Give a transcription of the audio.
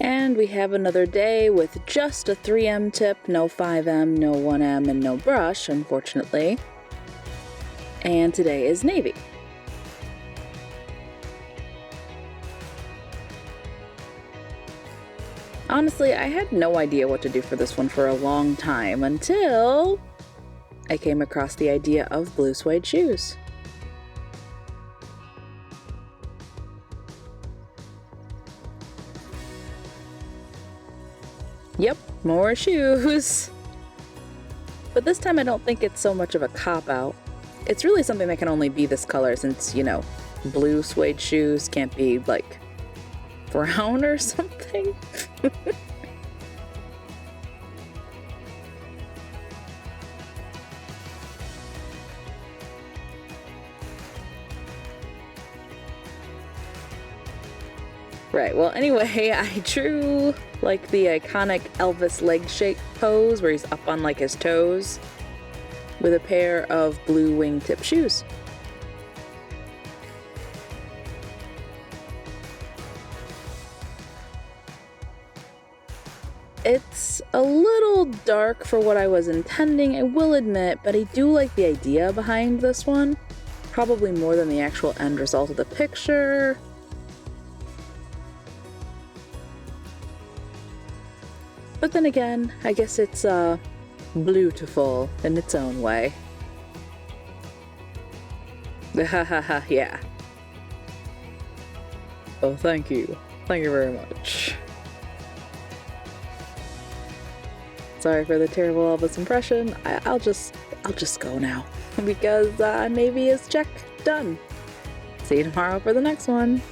And we have another day with just a 3M tip, no 5M, no 1M, and no brush, unfortunately. And today is navy. Honestly, I had no idea what to do for this one for a long time until I came across the idea of blue suede shoes. Yep, more shoes. But this time I don't think it's so much of a cop-out. It's really something that can only be this color since, you know, blue suede shoes can't be, like, brown or something. Right, well anyway, I drew like the iconic Elvis leg shake pose where he's up on like his toes with a pair of blue wingtip shoes. It's a little dark for what I was intending, I will admit, but I do like the idea behind this one, probably more than the actual end result of the picture. But then again, I guess it's beautiful in its own way. Hahaha, yeah. Oh, thank you. Thank you very much. Sorry for the terrible Elvis impression. I'll just go now because navy is check done. See you tomorrow for the next one.